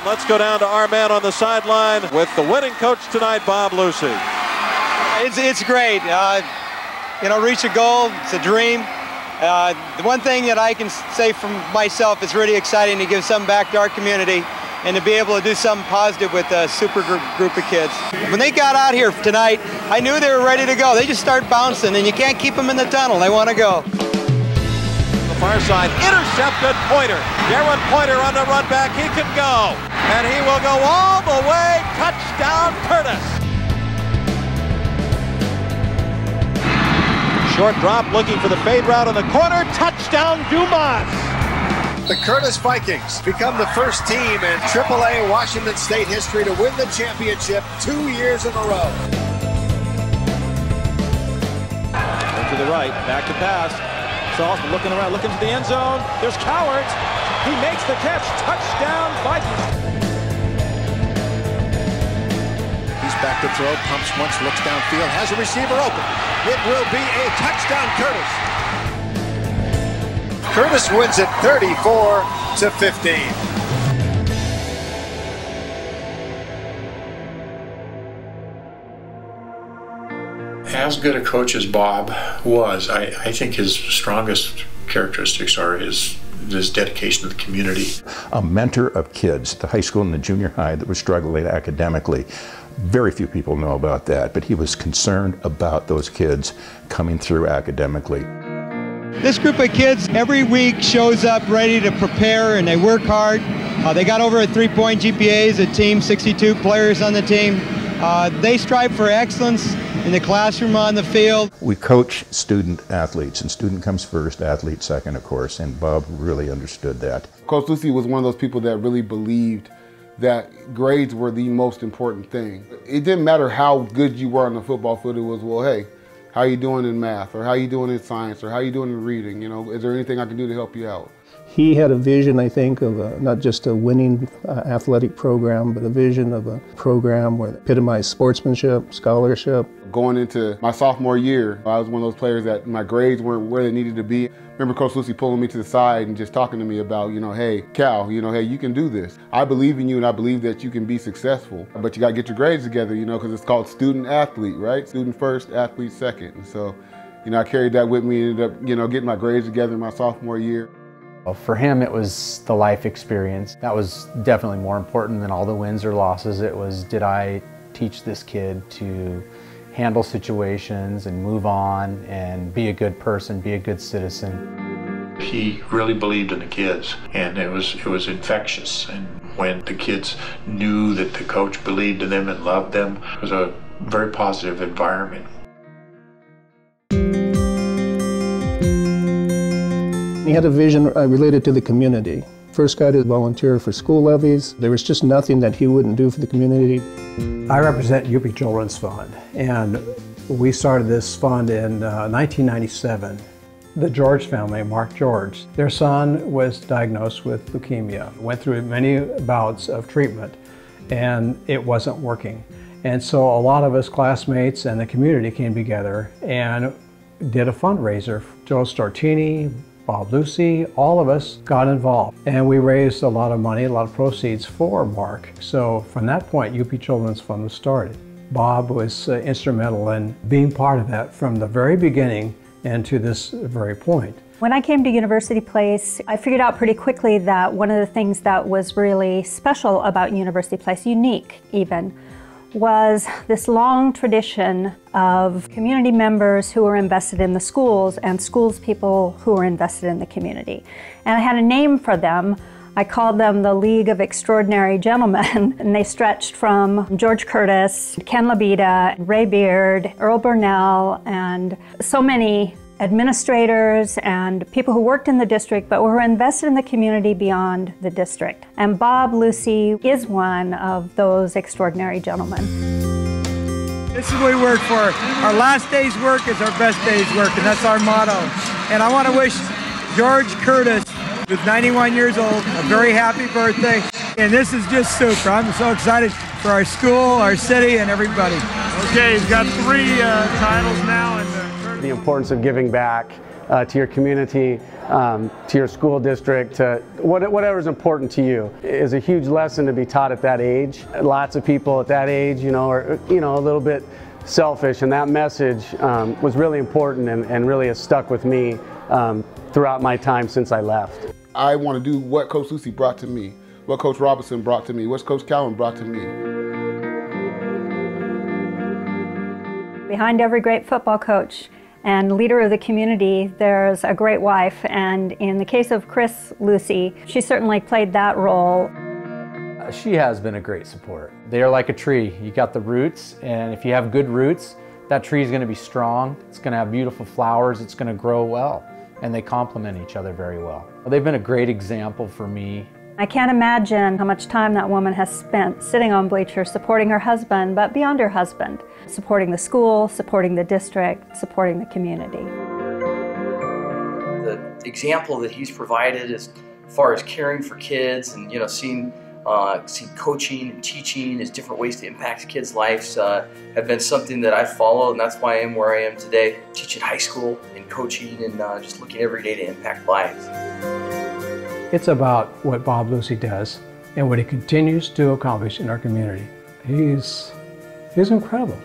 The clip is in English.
Let's go down to our man on the sideline with the winning coach tonight, Bob Lucey. It's great. You know, reach a goal, it's a dream. The one thing that I can say for myself, it's really exciting to give something back to our community and to be able to do something positive with a super group of kids. When they got out here tonight, I knew they were ready to go. They just start bouncing, and you can't keep them in the tunnel. They want to go. The far side, intercepted Pointer. Darren Pointer on the run back, he can go. And he will go all the way, touchdown Curtis. Short drop, looking for the fade route in the corner, touchdown Dumas. The Curtis Vikings become the first team in AAA Washington State history to win the championship 2 years in a row. To the right, back to pass. Salzman looking around, looking to the end zone. There's Cowards. He makes the catch. Touchdown Vikings. He's back to throw, pumps once, looks downfield, has a receiver open. It will be a touchdown Curtis. Curtis wins it 34-15. As good a coach as Bob was, I think his strongest characteristics are his dedication to the community. A mentor of kids, the high school and the junior high that was struggling academically. Very few people know about that, but he was concerned about those kids coming through academically. This group of kids every week shows up ready to prepare, and they work hard. They got over a 3-point GPA as a team, 62 players on the team. They strive for excellence in the classroom, on the field. We coach student athletes, and student comes first, athlete second, of course, and Bob really understood that. Coach Lucey was one of those people that really believed that grades were the most important thing. It didn't matter how good you were on the football field, it was, well, hey, how you doing in math, or how you doing in science, or how you doing in reading, you know, is there anything I can do to help you out? He had a vision, I think, of not just a winning athletic program, but a vision of a program where it epitomized sportsmanship, scholarship. Going into my sophomore year, I was one of those players that my grades weren't where they needed to be. I remember Coach Lucey pulling me to the side and just talking to me about, you know, hey, Cal, you know, hey, you can do this. I believe in you and I believe that you can be successful, but you got to get your grades together, you know, because it's called student athlete, right? Student first, athlete second. And so, you know, I carried that with me and ended up, you know, getting my grades together in my sophomore year. Well, for him, it was the life experience. That was definitely more important than all the wins or losses. It was, did I teach this kid to handle situations and move on and be a good person, be a good citizen. He really believed in the kids, and it was infectious. And when the kids knew that the coach believed in them and loved them, it was a very positive environment. He had a vision related to the community. First guy to volunteer for school levies. There was just nothing that he wouldn't do for the community. I represent UP Children's Fund, and we started this fund in 1997. The George family, Mark George, their son was diagnosed with leukemia. Went through many bouts of treatment, and it wasn't working. And so a lot of us classmates and the community came together and did a fundraiser. Joe Startini, Bob Lucey, all of us got involved. And we raised a lot of money, a lot of proceeds for Mark. So from that point, UP Children's Fund was started. Bob was instrumental in being part of that from the very beginning and to this very point. When I came to University Place, I figured out pretty quickly that one of the things that was really special about University Place, unique even, was this long tradition of community members who were invested in the schools and schools people who were invested in the community. And I had a name for them. I called them the League of Extraordinary Gentlemen, and they stretched from George Curtis, Ken Labita, Ray Beard, Earl Burnell, and so many administrators and people who worked in the district but were invested in the community beyond the district. And Bob Lucey is one of those extraordinary gentlemen. This is what we work for. Our last day's work is our best day's work, and that's our motto. And I want to wish George Curtis, who's 91 years old, a very happy birthday. And this is just super. I'm so excited for our school, our city, and everybody. Okay, he's got 3 titles now. And the importance of giving back to your community, to your school district, to whatever is important to you is a huge lesson to be taught at that age. Lots of people at that age, are, a little bit selfish, and that message was really important and really has stuck with me throughout my time since I left. I want to do what Coach Lucey brought to me, what Coach Robinson brought to me, what Coach Calvin brought to me. Behind every great football coach and leader of the community, there's a great wife, and in the case of Chris Lucey, she certainly played that role. She has been a great support. They are like a tree. You got the roots, and if you have good roots, that tree is going to be strong, it's going to have beautiful flowers, it's going to grow well, and they complement each other very well. They've been a great example for me. I can't imagine how much time that woman has spent sitting on bleachers supporting her husband, but beyond her husband, supporting the school, supporting the district, supporting the community. The example that he's provided as far as caring for kids and seeing coaching and teaching as different ways to impact kids' lives have been something that I've followed, and that's why I am where I am today, teaching high school and coaching and just looking every day to impact lives. It's about what Bob Lucey does and what he continues to accomplish in our community. He's incredible.